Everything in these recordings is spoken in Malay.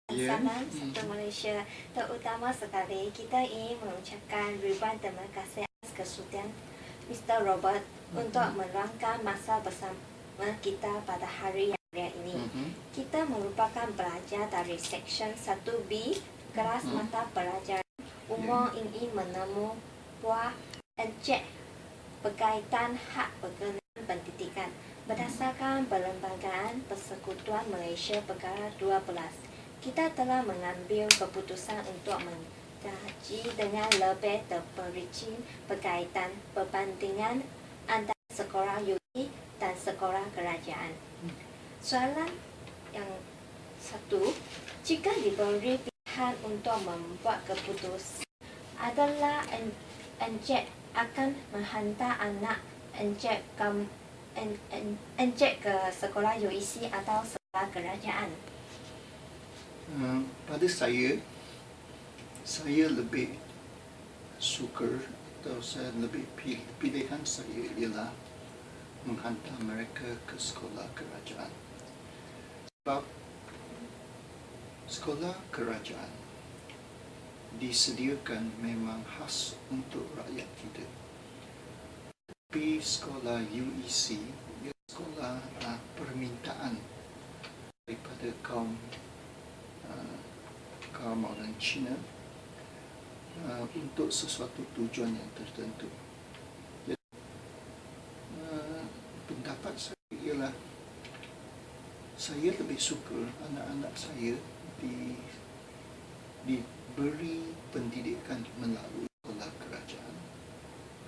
Salam satu Malaysia. Terutama sekali kita ingin mengucapkan ribuan terima kasih atas kesudian Mr. Robert untuk meluangkan masa bersama kita pada hari yang mulia ini. Kita merupakan pelajar dari Seksyen 1B kelas mata pelajaran umum ingin menemu buah encik berkaitan hak berkenaan pendidikan berdasarkan Perlembagaan Persekutuan Malaysia Perkara 12. Kita telah mengambil keputusan untuk mengkaji dengan lebih terperinci berkaitan perbandingan antara sekolah UI dan sekolah kerajaan. Soalan yang satu, jika diberi pilihan untuk membuat keputusan, adalah encik akan menghantar anak encik ke sekolah UEC atau sekolah kerajaan? Pada saya lebih suka atau saya lebih pilihan saya ialah menghantar mereka ke sekolah kerajaan. Sebab sekolah kerajaan disediakan memang khas untuk rakyat kita. Tapi sekolah UEC ia sekolah permintaan daripada kaum orang Cina untuk sesuatu tujuan yang tertentu. Jadi, pendapat saya ialah saya lebih suka anak-anak saya diberi pendidikan melalui sekolah kerajaan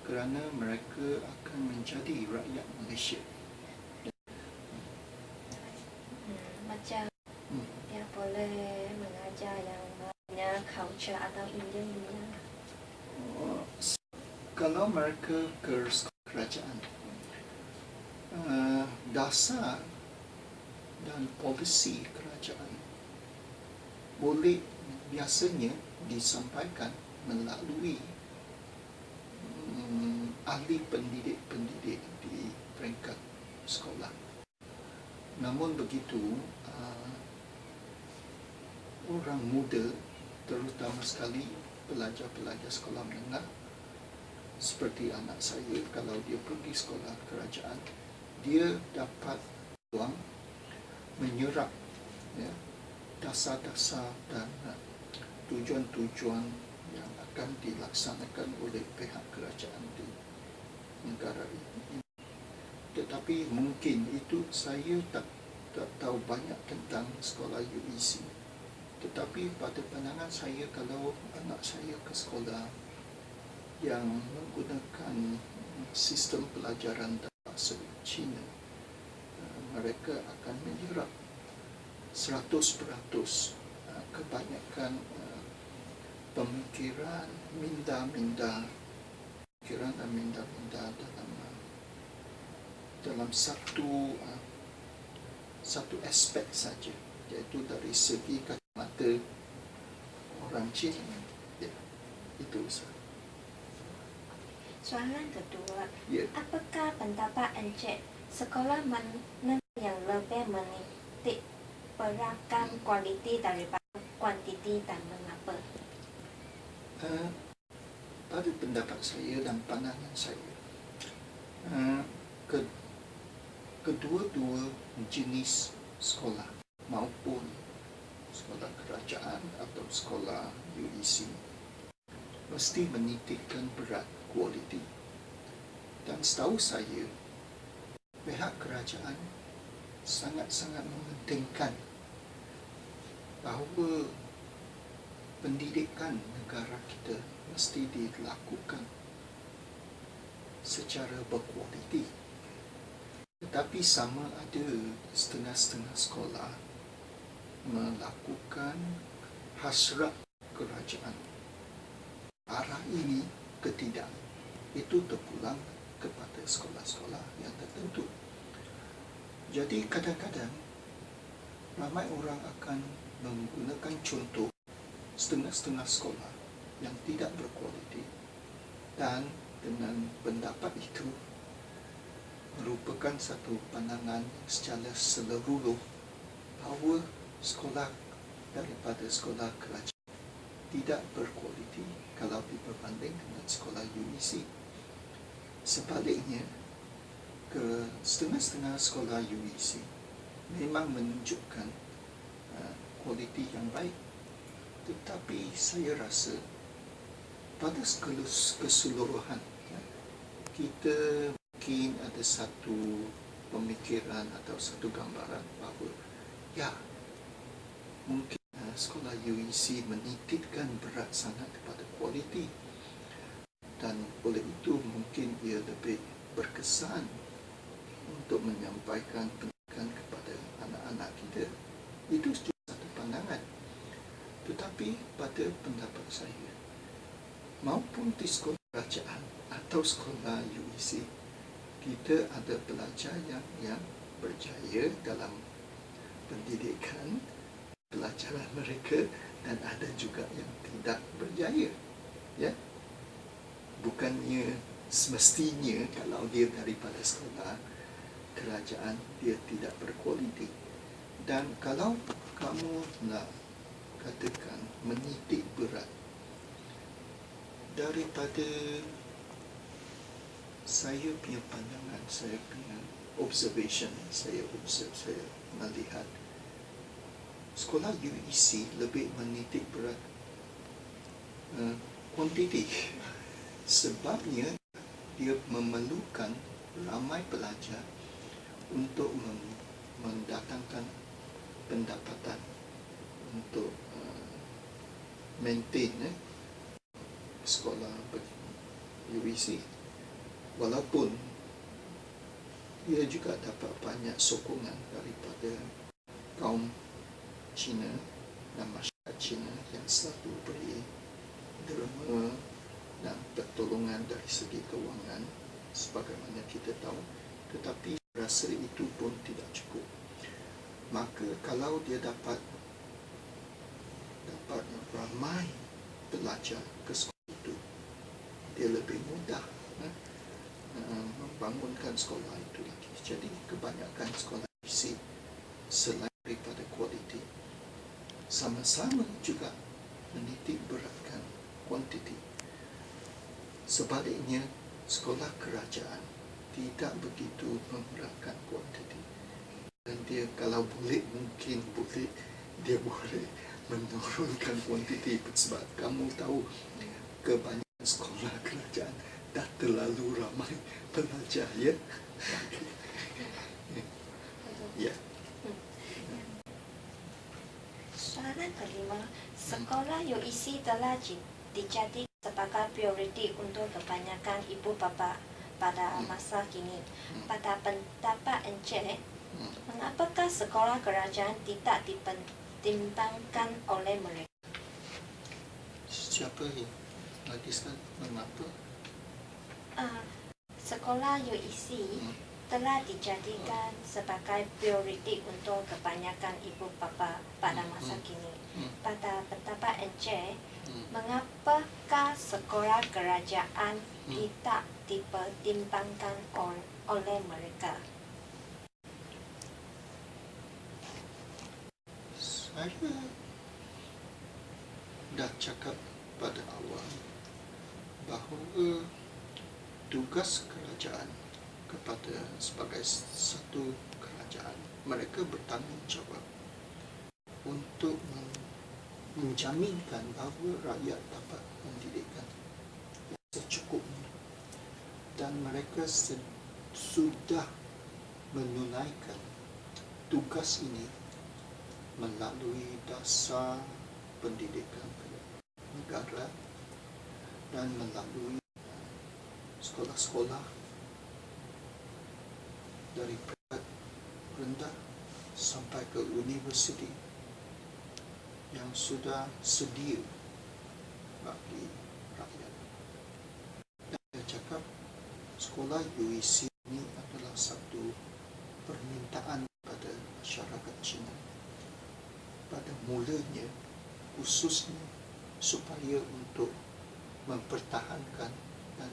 kerana mereka akan menjadi rakyat Malaysia. Macam dia boleh mengajar yang banyak culture atau Indian. Kalau mereka ke sekolah kerajaan, dasar dan polisi kerajaan boleh biasanya disampaikan melalui ahli pendidik di peringkat sekolah. Namun begitu, orang muda, terutama sekali pelajar-pelajar sekolah menengah seperti anak saya, kalau dia pergi sekolah kerajaan, dia dapat peluang menyerap dasar-dasar dan tujuan-tujuan yang akan dilaksanakan oleh pihak kerajaan di negara ini. Tetapi mungkin itu saya tak tahu banyak tentang sekolah UEC. Tetapi pada pandangan saya, kalau anak saya ke sekolah yang menggunakan sistem pelajaran bahasa Cina, mereka akan menyerap 100% kebanyakan pemikiran minda-minda dalam satu aspek saja, iaitu dari segi kacamata orang Cina. Ya, itu sahaja. Soalan kedua, apakah pendapat encik sekolah mana yang lebih menitik beratkan kualiti daripada kuantiti dan mengapa? Pada pendapat saya dan pandangan saya, kedua-dua jenis sekolah maupun sekolah kerajaan atau sekolah UEC mesti menitikkan berat kualiti. Dan setahu saya, pihak kerajaan sangat-sangat mementingkan bahawa pendidikan negara kita mesti dilakukan secara berkualiti. Tetapi sama ada setengah-setengah sekolah melakukan hasrat kerajaan arah ini ke tidak. Itu terpulang kepada sekolah-sekolah yang tertentu. Jadi kadang-kadang ramai orang akan menggunakan contoh setengah-setengah sekolah yang tidak berkualiti, dan dengan pendapat itu merupakan satu pandangan secara seluruh bahawa sekolah daripada sekolah kerajaan tidak berkualiti kalau berbanding dengan sekolah UEC. Sebaliknya, setengah-setengah sekolah UEC memang menunjukkan kualiti yang baik. Tetapi saya rasa pada keseluruhan kita mungkin ada satu pemikiran atau satu gambaran bahawa mungkin sekolah UEC menitikkan berat sangat kepada kualiti, dan oleh itu mungkin ia lebih berkesan untuk menyampaikan pendidikan kepada anak-anak kita. Itu juga satu pandangan. Tetapi pada pendapat saya, maupun di sekolah kerajaan atau sekolah UEC, kita ada pelajar yang berjaya dalam pendidikan pelajaran mereka, dan ada juga yang tidak berjaya. Ya, bukannya semestinya kalau dia daripada sekolah kerajaan dia tidak berkualiti. Dan kalau kamu nak katakan menitik berat, daripada saya punya pandangan, saya punya observation, saya melihat sekolah UEC lebih menitik berat kuantiti. Sebabnya dia memerlukan ramai pelajar untuk mendatangkan pendapatan untuk maintain sekolah UEC. Walaupun ia juga dapat banyak sokongan daripada kaum Cina dan masyarakat Cina yang selalu beri derma dan pertolongan dari segi kewangan sebagaimana kita tahu. Tetapi rasa itu pun tidak cukup. Maka kalau dia dapat ramai pelajar ke sekolah itu, dia lebih mudah membangunkan sekolah itu lagi. Jadi kebanyakan sekolah UEC selain daripada kualiti, sama-sama juga menitik beratkan kuantiti. Sebaliknya, sekolah kerajaan tidak begitu memerlukan kuantiti, dan dia kalau boleh, mungkin boleh dia boleh menurunkan kuantiti. Sebab kamu tahu kebanyakan sekolah kerajaan dah terlalu ramai pelajar, ya. Ya. Soalan kelima, sekolah UEC telah dijadikan sebagai prioriti untuk kebanyakan ibu bapa pada masa kini. Pada pendapat Encik, mengapakah sekolah kerajaan tidak dipertimbangkan oleh mereka? Siapa yang lagi sekali mengapa? Sekolah UEC telah dijadikan sebagai prioriti untuk kebanyakan ibu bapa pada masa kini. Pada pendapat Encik, mengapakah sekolah kerajaan tidak dipertimbangkan oleh mereka? Saya dah cakap pada awal bahawa tugas kerajaan kepada sebagai satu kerajaan, mereka bertanggungjawab untuk menjaminkan bahawa rakyat dapat pendidikan yang secukupnya, dan mereka sudah menunaikan tugas ini melalui dasar pendidikan negara dan melalui sekolah-sekolah dari peringkat rendah sampai ke universiti yang sudah sedia bagi rakyat. Dan saya cakap sekolah UEC ini adalah satu permintaan pada masyarakat Cina pada mulanya, khususnya supaya untuk mempertahankan dan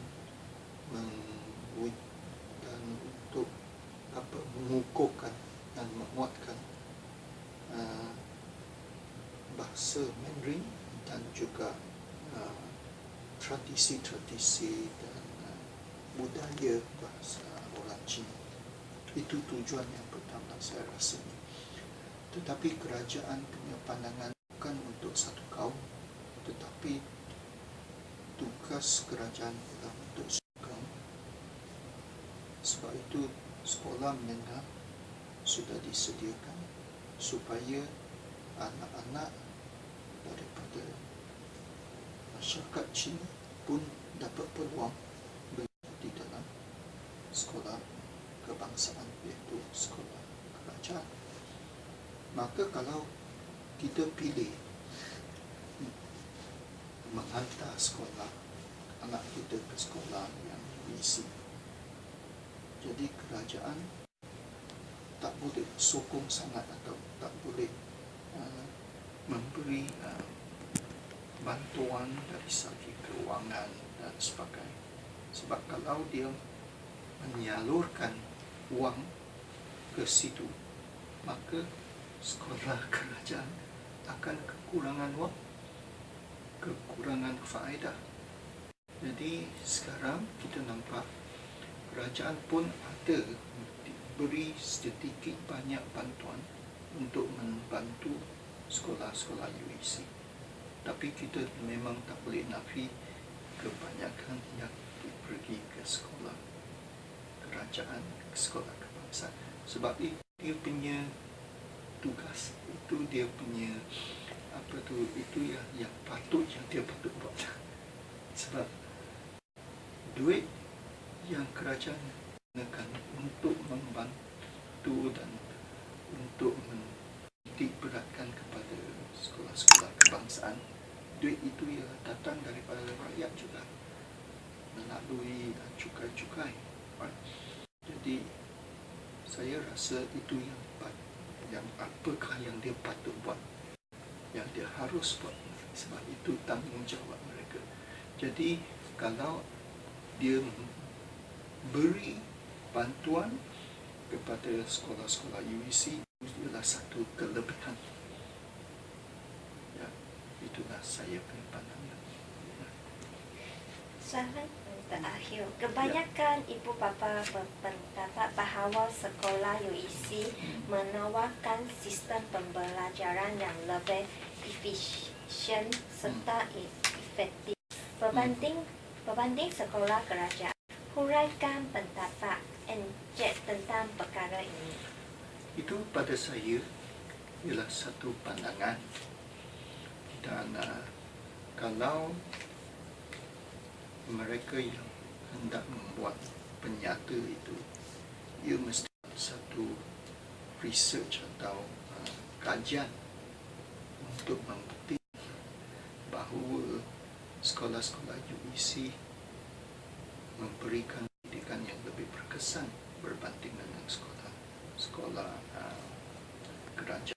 untuk mengukuhkan dan menguatkan bahasa Mandarin dan juga tradisi-tradisi dan budaya bahasa orang Cina. Itu tujuan yang pertama saya rasa. Tetapi kerajaan punya pandangan bukan untuk satu kaum, tetapi tugas kerajaan adalah untuk semua kaum. Sebab itu sekolah menengah sudah disediakan supaya anak-anak daripada masyarakat Cina pun dapat peluang belajar di dalam sekolah kebangsaan, iaitu sekolah kerajaan. Maka kalau kita pilih menghantar sekolah anak kita ke sekolah yang UEC, jadi kerajaan tak boleh sokong sangat atau tak boleh memberi bantuan dari segi keuangan dan sebagainya. Sebab kalau dia menyalurkan wang ke situ, maka sekolah kerajaan akan kekurangan wang, kekurangan faedah. Jadi sekarang kita nampak kerajaan pun ada diberi sedikit banyak bantuan untuk membantu sekolah-sekolah UEC. Tapi kita memang tak boleh nafi kebanyakan yang pergi ke sekolah kerajaan, ke sekolah kebangsaan. Sebab itu dia punya tugas, itu dia punya itu yang patut, yang dia patut buat. Sebab duit yang kerajaan gunakan untuk membantu dan untuk menitik beratkan kepada sekolah-sekolah kebangsaan, duit itu ia datang daripada rakyat juga melalui cukai-cukai. Jadi saya rasa itu yang apakah yang dia patut buat, yang dia harus buat, sebab itu tanggungjawab mereka. Jadi kalau dia beri bantuan kepada sekolah-sekolah UEC, itulah satu kelebihan. Ya, itulah saya punya pandangan. Soalan terakhir, kebanyakan ibu bapa berpendapat bahawa sekolah UEC menawarkan sistem pembelajaran yang lebih efisien serta efektif berbanding sekolah kerajaan. Huraikan pendapat Encik tentang perkara ini. Itu pada saya ialah satu pandangan. Dan kalau mereka yang hendak membuat penyata itu, ia mesti satu research atau kajian untuk membuktikan bahawa sekolah-sekolah UEC memberikan pendidikan yang lebih berkesan berbanding dengan sekolah kerajaan.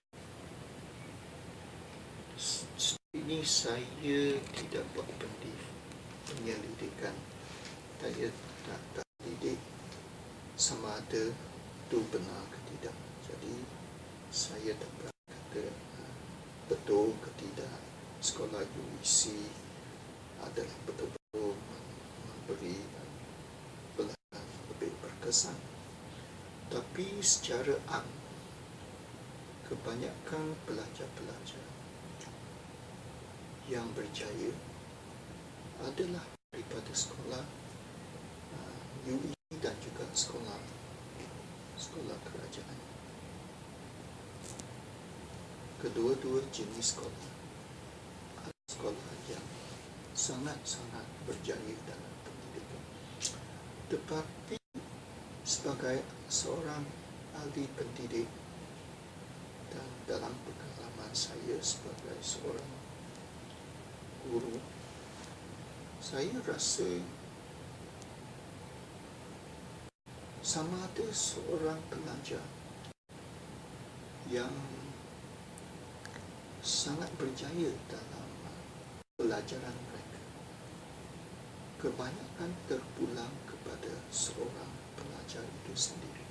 Ini saya tidak buat penyelidikan, saya tak didik sama ada itu benar ke tidak. Jadi saya tak berkata betul ke tidak sekolah UEC adalah betul-betul memberi pelajaran lebih berkesan. Tapi secara kebanyakan pelajar-pelajar yang berjaya adalah daripada sekolah UEC dan juga sekolah kerajaan. Kedua-dua jenis sekolah adalah sekolah yang sangat-sangat berjaya dalam pendidikan. Tetapi sebagai seorang ahli pendidik dan dalam pengalaman saya sebagai seorang guru, saya rasa sama ada seorang pelajar yang sangat berjaya dalam pelajaran mereka, kebanyakan terpulang kepada seorang pelajar itu sendiri.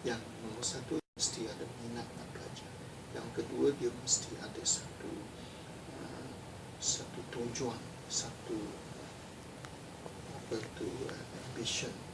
Yang nombor satu, mesti ada minat nak belajar. Yang kedua, dia mesti ada satu tujuan, satu ambition